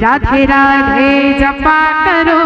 राधे राधे जपा करो।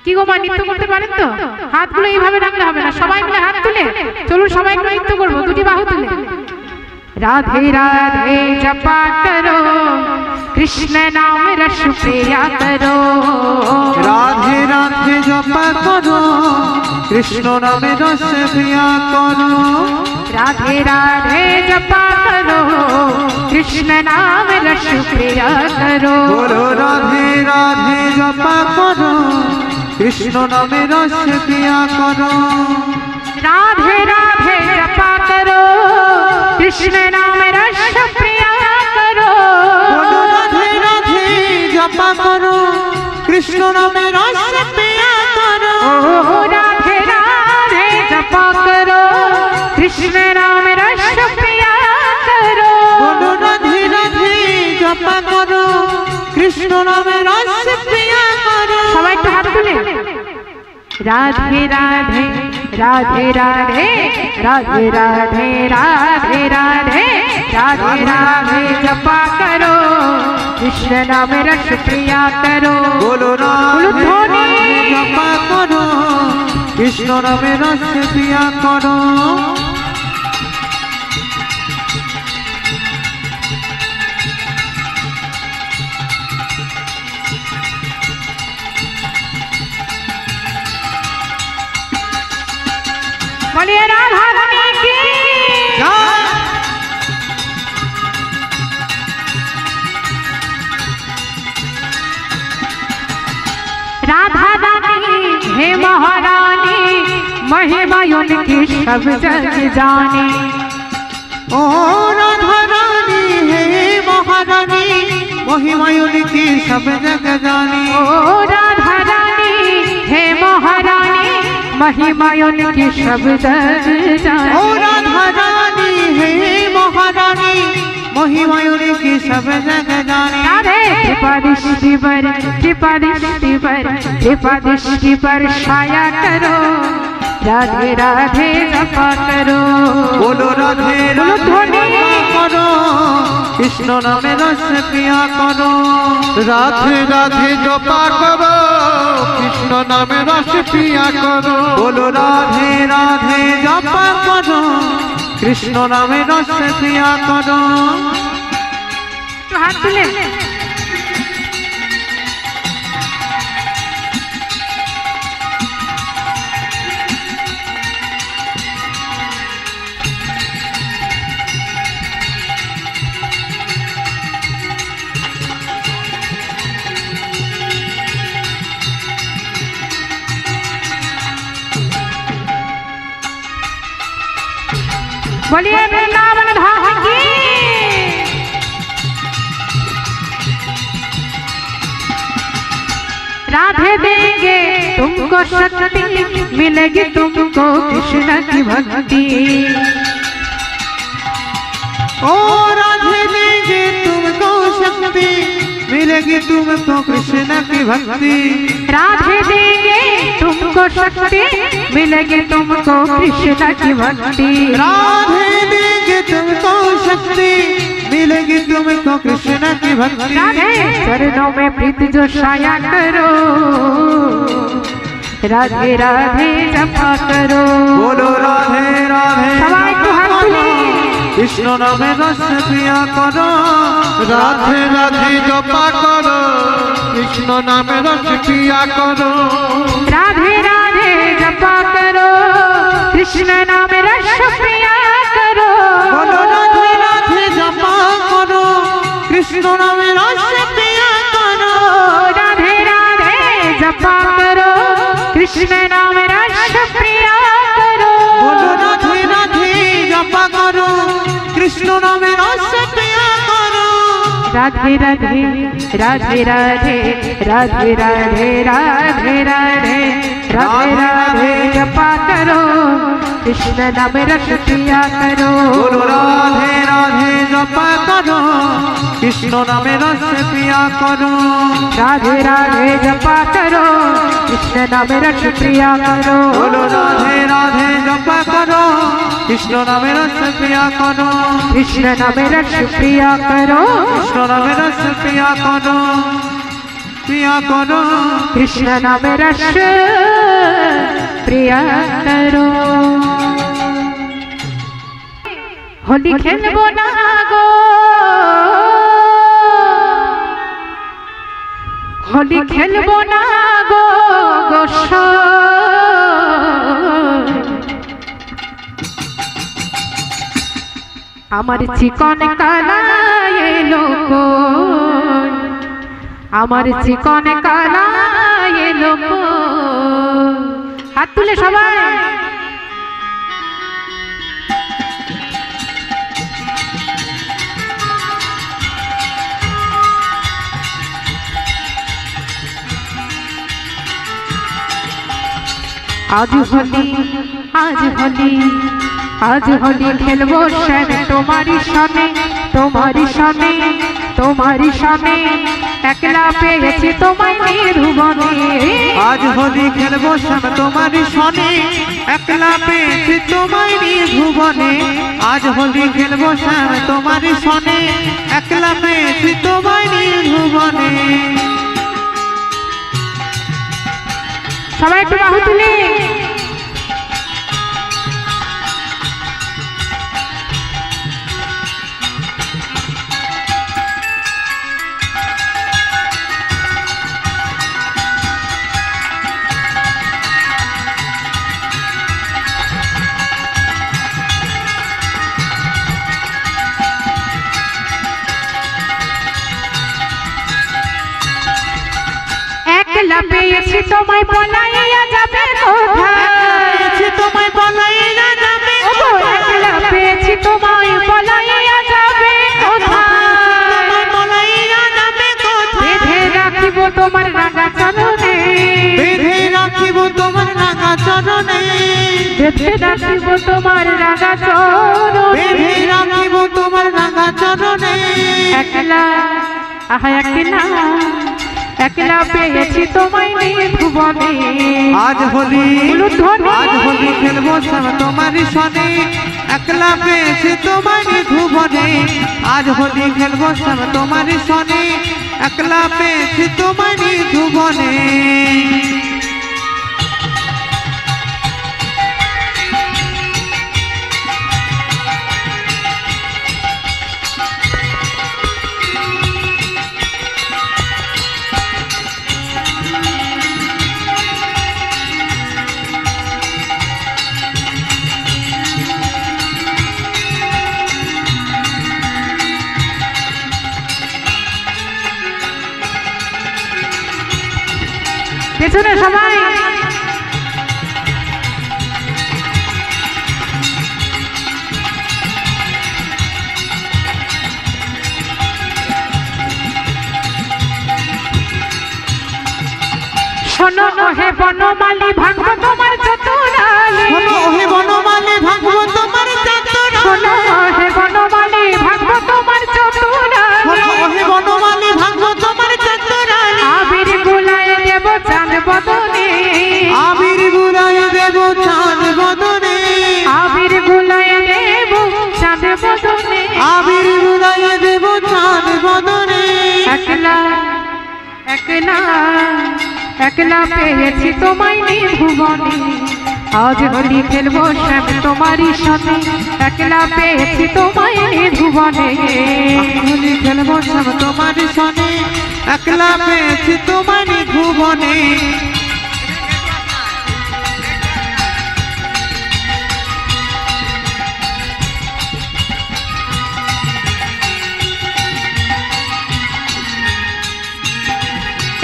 কি গো মা নৃত্য করতে পারেন তো? হাতগুলো এইভাবে রাখলে হবে না, সবাই মিলে হাত তুলে চলুন সবাই মিলে নৃত্য করব, দুটি বাহু তুলে। राधे राधे जपा करो, कृष्ण नाम रस प्रिया करो। राधे राधे जपा करो, कृष्ण नाम रस प्रिया करो। राधे राधे जपा करो, कृष्ण नाम रस प्रिया करो। बोलो राधे राधे जपा करो, कृष्ण नाम रस प्रिया करो। राधे राधे जपा करो, कृष्ण नाम रस प्रिया करो। बोलो राधे राधे जपा करो, कृष्ण नाम रस प्रिया करो। राधे राधे जपा करो, कृष्ण नाम रस प्रिया करो। बोलो राधे राधे जपा करो, कृष्ण नाम रस प्रिया करो। सबाई तो हाथ तुले। राधे राधे राधे राधे राधे राधे राधे राधे राधे राधे जपा करो, कृष्ण नाम रस प्रिया करो। बोलो राधे राधे जपा करो, कृष्ण नाम रस प्रिया करो। बोलिए राधा रानी की जय। राधा रानी हे महारानी, महिमा उनकी सब जग जाने। ओ राधा रानी हे महारानी, महिमा उनकी सब जग जानी। ओ राधा रानी हे महारानी, महिमा उनकी सब जग जाने। ओ राधा रानी हे महारानी, महिमा उनकी सब जग जानी। राधे कृपा दृष्टि पर, कृपा दृष्टि पर, कृपा दृष्टि पर छाया करो। राधे राधे जपा करो। बोलो राधे राधे जपा करो, कृष्ण नाम रस प्रिया करो। राधे राधे जपा करो, कृष्ण नाम रस प्रिया करो। बोलो राधे राधे जपा करो, कृष्ण नाम रस प्रिया करो। तो हाथ तुले। बोलिए वृंदावन धाम की। राधे देंगे तुमको शक्ति, मिलेगी तुमको कृष्ण की भक्ति। ओ राधे देंगे तुमको शक्ति, मिलेगी तुमको कृष्ण की भक्ति। राधे देंगे तुमको शक्ति, मिलेगी तुमको कृष्ण की भक्ति। राधे देंगे तुमको शक्ति, मिलेगी तुमको कृष्ण की भक्ति। राधे चरणों में प्रीत जो छाया करो। राधे राधे जपा करो। बोलो राधे राधे सवाई तो हाथ तुले। कृष्ण नाम रस प्रिया करो। राधे राधे जपा करो, कृष्ण नाम रस प्रिया करो। राधे राधे जपा करो, कृष्ण नाम रस प्रिया करो। बोलो राधे राधे जपा करो, कृष्ण नाम रस प्रिया करो। राधे राधे जपा करो, कृष्ण नाम रस प्रिया करो। बोलो राधे राधे जपा करो, कृष्ण नाम रस प्रिया करो। राधे राधे राधे राधे राधे राधे राधे राधे राधे राधे जपा करो, कृष्ण नाम रस प्रिया करो। बोलो राधे राधे जपा करो, कृष्ण नाम रस प्रिया करो। राधे राधे जपा करो, कृष्ण नाम रस प्रिया करो। बोलो राधे राधे जपा करो, कृष्ण नाम रस प्रिया करो। कृष्ण नाम रस प्रिया करो। कृष्ण नाम रस पिया करो कृष्ण नाम रस प्रिया करो होली खेलबो ना गो होली खेलबो ना गो আমার চিকন কালায় লোক আমার চিকন কালায় লোক হাত তুলে সবাই आज होली आज होली खेलबो श्याम तुम्हारी सामने एकला पेয়েছি তোমায় নির্ভুবনে आज होली खेलबो श्याम तुम्हारी सामने एकला पेয়েছি তোমায় নির্ভুবনে आज होली खेलबो श्याम तुम्हारी सामने एकला पेয়েছি তোমায় নির্ভুবনে সবাই একটু বাহু তুলে একলা পেয়েছি তোমায় পলাইয়া যাবে কোথায় তোমায় পলাইয়া যাবে একলা পেয়েছি তোমায় পলাইয়া যাবে কোথায় বেঁধে রাখিব তোমার রাঙা চরণে বেঁধে রাখিব তোমার রাঙা চরণে বেঁধে রাখিব তোমার রাঙা চরণে বেঁধে রাখিব তোমার রাঙা চরণে একলা আহা একলা পেয়েছি তোমায় নির্ভুবনে आज होली खेलबो श्याम तुम्हारी सने एकला पेয়েছি তোমায় নির্ভুবনে आज होली खेलबो श्याम तुम्हारी सने एकला पेয়েছি তোমায় নির্ভুবনে পেছনে সবাই শোনো হে বনমালী ভাঙবো তোমার চতুরালি শোনো হে বনমালী ভাঙবো তোমার চতুরালি শোনো হে বনমালী ভাঙবো তোমার চতুরালি শোনো হে বনমালী ভাঙবো তোমার চতুরালি আবির গুলায় দেব চাঁদ বদনে আবির গুলায় দেব চাঁদ বদনে আবির গুলায় দেব চাঁদ বদনে আবির গুলায় দেব চাঁদ বদনে একলা একলা একলা পেয়েছি তোমায় নির্ভুবনে আজ হোলি খেলবো শ্যাম তোমারই সাথে একলা পেয়েছি তোমায় নির্ভুবনে হোলি খেলবো শ্যাম তোমারই সনে একলা পেয়েছি তোমায় নির্ভুবনে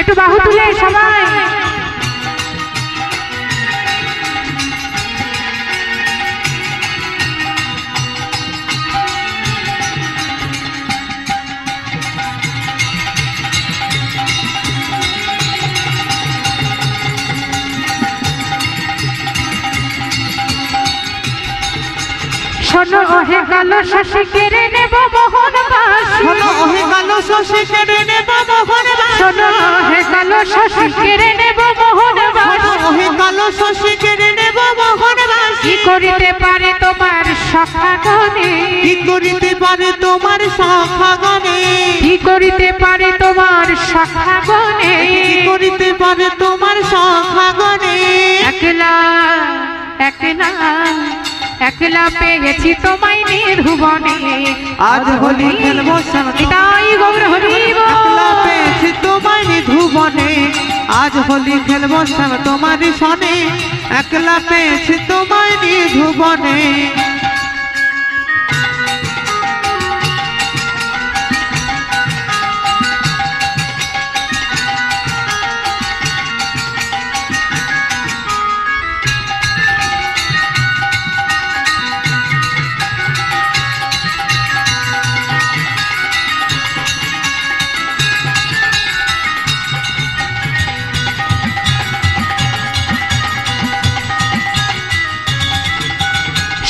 একটু বাহু তুলে সবাই শোনো হে কালো শশী কেড়ে নেব মোহনবাসী শোনো হে কালো শশী কেড়ে নেব মোহনবাসী শোনো হে কালো শশী কেড়ে নেব মোহনবাসী শোনো হে কালো শশী কেড়ে নেব মোহনবাসী কি করিতে পারে তোমার সখা গনে কি করিতে পারে তোমার শাখা গণে কি করিতে পারে তোমার শাখা গণে কি করিতে পারে তোমার শাখা গণে একলা একলা একলা পেয়েছি তোমায় নির্ভুবনে আজ হোলি খেলবো নিতাই গৌর হরি একলা পেয়েছি তোমায় নির্ভুবনে আজ হোলি খেলবো শ্যাম তোমারই সনে একলা পেয়েছি তোমায় নির্ভুবনে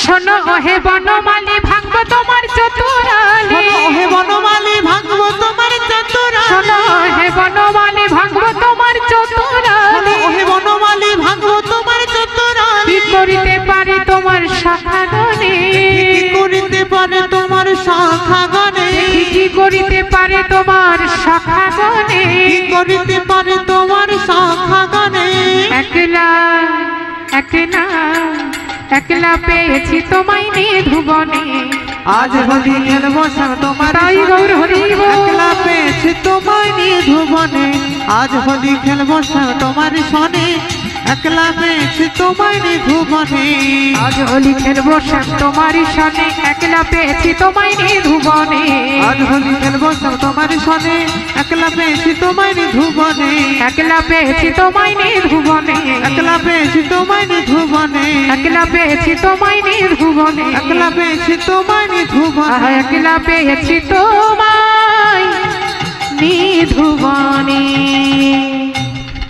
শোনো ওহে বনমালী ভাঙবো তোমার চতুরালি ওহে বনমালী ভাঙবো তোমার চতুরালি শোনো ওহে বনমালী ভাঙবো তোমার চতুরালি ওহে বনমালী ভাঙবো তোমার চতুরালি কি করিতে পারি তোমার শাখা গণে কি করিতে পারে তোমার শাখা গণে কি করিতে পারে তোমার শাখা গণে কি করিতে পারে তোমার শাখা গণে একলা একলা একলা পেয়েছি তোমায় নির্ভুবনে আজ হোলি খেলবো শ্যাম তোমার তাই গৌর হরি একলা পেয়েছি তোমায় নির্ভুবনে আজ হোলি খেলবো শ্যাম তোমার সনে একলা পেয়েছি তোমায় নির্ভুবনে আজ হোলি খেলবো শ্যাম তোমারই সনে একলা পেয়েছি তোমায় নির্ভুবনে আজ হোলি খেলবো শ্যাম তোমার সনে একলা পেয়েছি তোমায় নির্ভুবনে একলা পেয়েছি তোমায় নির্ভুবনে একলা পেয়েছি তোমায় নির্ভুবনে একলা পেয়েছি তোমায় নির্ভুবনে একলা পেয়েছি তোমায় নির্ভুবনে একলা পেয়েছি তোমায় নির্ভুবনে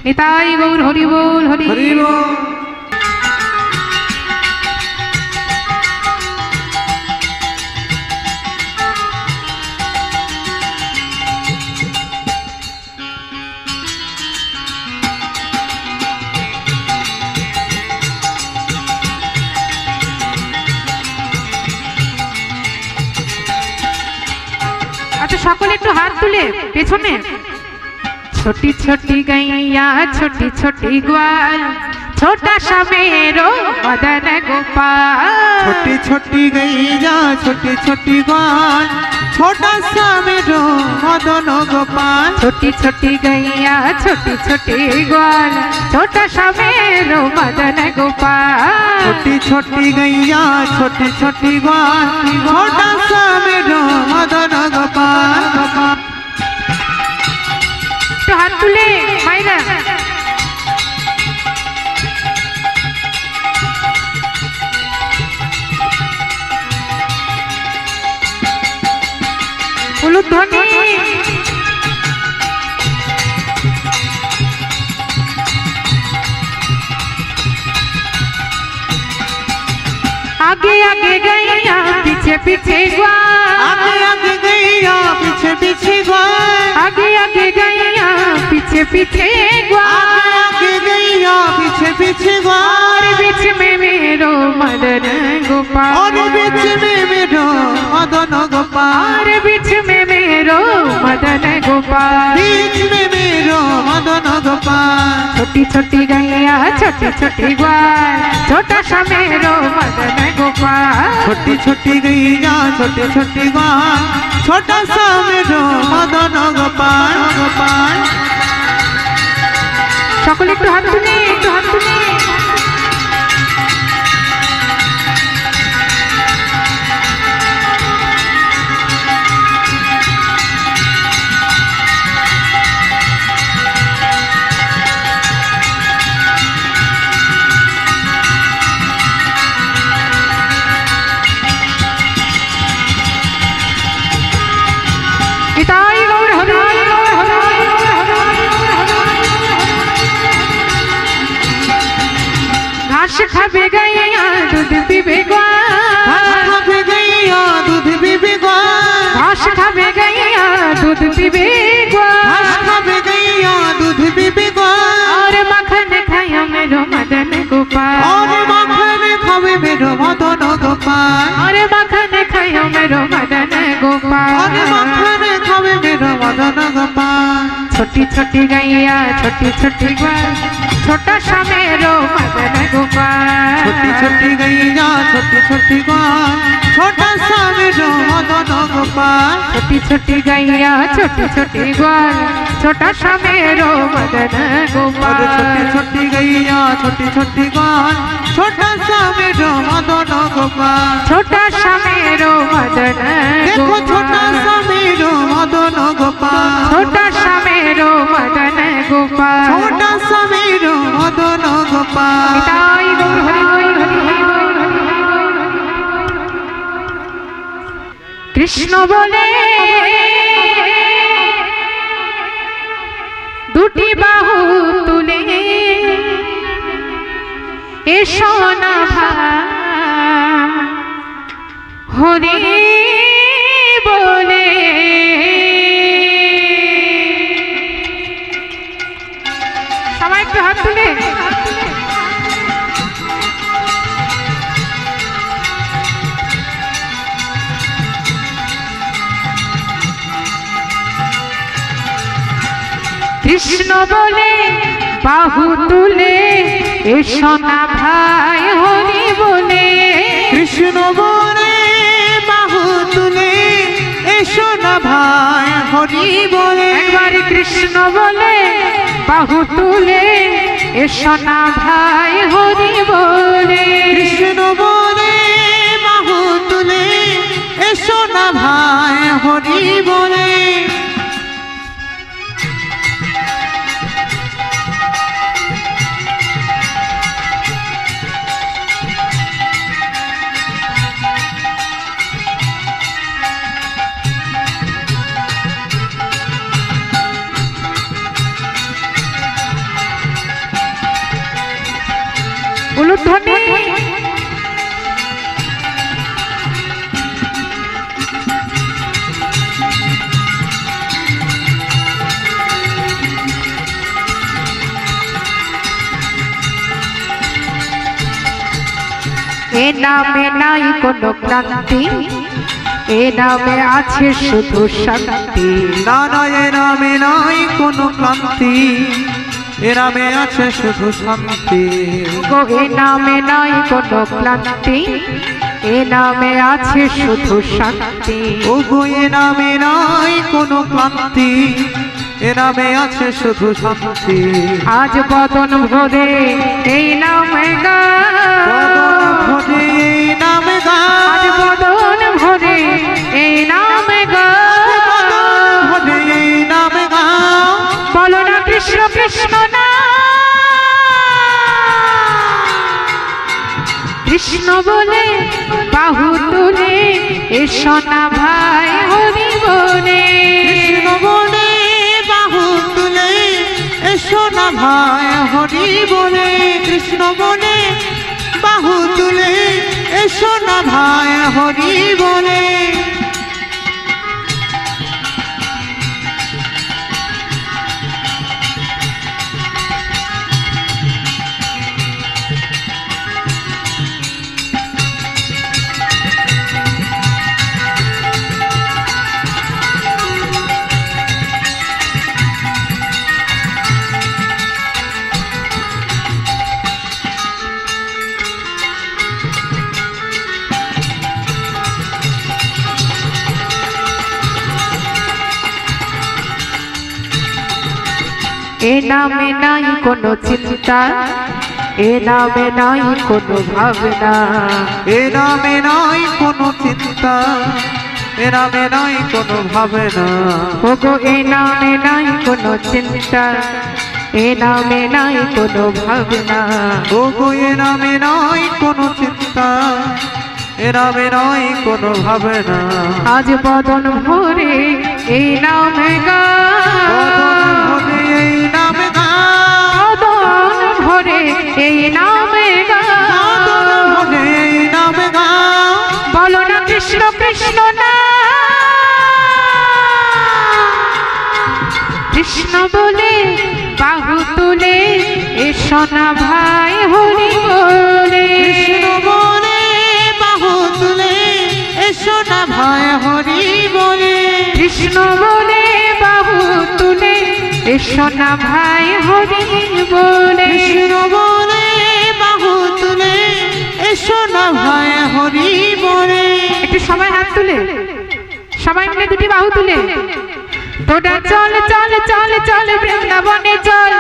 নিতাই গৌর হরি বল হরি হরি বল আচ্ছা সকলে একটু হাত তুলে পেছনে छोटी छोटी गैया छोटी छोटी ग्वाल छोटा सा मेरो मदन गोपाल छोटी छोटी गैया छोटी छोटी ग्वाल छोटा सा मेरो मदन गोपाल छोटी छोटी गैया छोटी छोटी ग्वाल छोटा सा मेरो मदन गोपाल छोटी छोटी गैया छोटी छोटी ग्वाल छोटा सा मेरो मदन गोपाल तो हाथ तुले मायरा उलुध्वनि आगे आगे गैया पीछे पीछे ग्वाल आगे आगे गैया पीछे पीछे ग्वाल आगे आगे गैया पीछे पीछे ग्वाल आगे गैया पीछे पीछे ग्वाल और बीच में मेरो मदन गोपाल और बीच में मेरो मदन गोपाल और बीच में मेरो मदन गोपाल बीच में मेरो मदन गोपाल छोटी छोटी गैया छोटी छोटी ग्वाल छोटा सा मेरो मदन गोपाल छोटी छोटी गैया छोटी छोटी ग्वाल छोटा सा मेरो मदन गोपाल गोपाल সকলে একটু হাত তুলে নিতাই গৌর হরি गोपाल माखन खावे मेरा मदन गोपाल छोटी छोटी गैया छोटी छोटी ग्वाल छोटा सा मेरो मदन गोपाल छोटी छोटी गैया छोटी छोटी ग्वाल छोटा सा मेरो मदन गोपाल छोटी छोटी गैया छोटी छोटी ग्वाल छोटा सा मेरो मदन गोपाल छोटी छोटी गैया छोटी छोटी ग्वाल छोटा सा मेरो मदन गोपाल छोटा सा मेरो मदन देखो छोटा सा मेरो मदन गोपाल छोटा सा मेरो मदन गोपाल छोटा सा मेरो मदन गोपाल निताई गौर हरि हरि हरि कृष्ण बोले দুটি বাহু তুলে এসো না ভাই হরি বলে সবাই একটু হাত তুলে কৃষ্ণ বলে বাহু তুলে এসো না ভাই হরি বলে কৃষ্ণ বলে বাহু তুলে এসো না ভাই হরি বলে একবার কৃষ্ণ বলে বাহু তুলে এসো না ভাই হরি বলে কৃষ্ণ বলে বাহু তুলে এসো না ভাই হরি বলে উলুধ্বনি এ নামে নাই কোনো ক্লান্তি এ নামে আছে শুধু শান্তি না না এ নামে নাই কোনো ক্লান্তি এ নামে আছে শুধু শান্তি গো এ নামে নাই কোনো ক্লান্তি এ নামে আছে শুধু শান্তি ও গো এ নামে নাই কোনো ক্লান্তি এ নামে আছে শুধু শান্তি আজ বদন ভরে এই নামে গা ভরে এই নামে গা আজ বদন ভরে এই নামে গা ভরে এই নামে গা বলো না কৃষ্ণ কৃষ্ণ না কৃষ্ণ বলে বাহু তুলে এসো না ভাই হরি বলে কৃষ্ণ বলে বাহু তুলে এসো না ভাই হরি বলে কৃষ্ণ বলে বাহু তুলে এসো না ভাই হরি বলে এ নামে নাই কোনো চিন্তা এ নামে নাই কোনো ভাবনা এ নামে নাই কোনো চিন্তা এ নামে নাই কোনো ভাবনা ওগো এ নামে নাই কোনো চিন্তা এ নামে নাই কোনো ভাবনা ও গো এ নামে নাই কোনো চিন্তা এ নামে নাই কোনো ভাবনা আজ বদন ভরে এই নামে গা ভরে এই নামে গা বদন ভরে এই নামে গা ভরে এই নামে গা বলো না কৃষ্ণ কৃষ্ণ না কৃষ্ণ বলে বাহু তুলে এসো না ভাই হরি বলে কৃষ্ণ বলে বাহু তুলে এসো না ভাই হরি বলে কৃষ্ণ বলে বাহু তুলে এসো না ভাই হরি বলে কৃষ্ণ বলে বাহু তুলে এসো না ভাই হরি বলে একটু সবাই হাত তুলে সবাই মিলে দুটি বাহু তুলে তোরা চল চল চল চল বৃন্দাবনে চল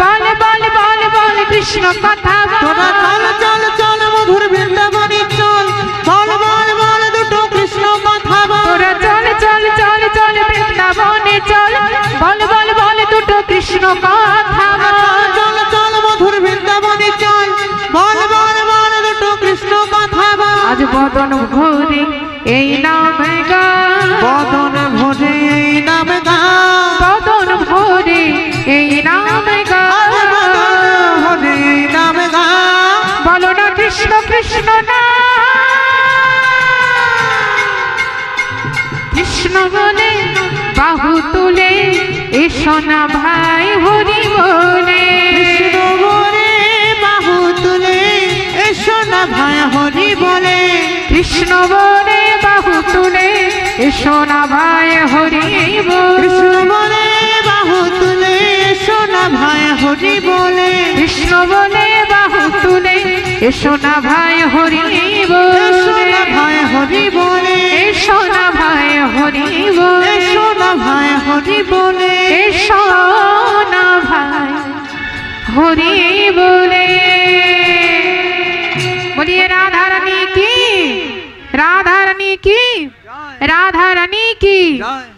বল বল বল বল কৃষ্ণ কথা তোরা চল চল চল মধুর বৃন্দাবনে চল বল বল বল দুটো কৃষ্ণ কথা বল তোরা চল চল চল চল বৃন্দাবনে চল বল বল বল দুটো কৃষ্ণ কথা চল চল মধুর বৃন্দাবনে চল বল বল বল দুটো কৃষ্ণ কথা বল আজ বদন ভরে এই নামে গান বদন ভরে এই নাম গান বদন ভরে এই নামে গান ভরে এই নাম গান বলো না কৃষ্ণ কৃষ্ণ না কৃষ্ণ বলে বাহু তুলে এসো না ভাই হরি বলে কৃষ্ণ বলে বাহু তুলে এসো না ভাই হরি বলে কৃষ্ণ বলে বাহু তুলে এসো না ভাই হরি কৃষ্ণ বলে বলে বাহু তুলে এসো না ভাই হরি বলে কৃষ্ণ বলে বাহু তুলে এসো না ভাই হরি এসো বলে না ভাই হরি বলে এসো না ভাই হরি বলে এসো না ভাই হরি বলে এসো না ভাই হরি বলে बोलिए राधा रानी की राधा रानी की राधा रानी की জয়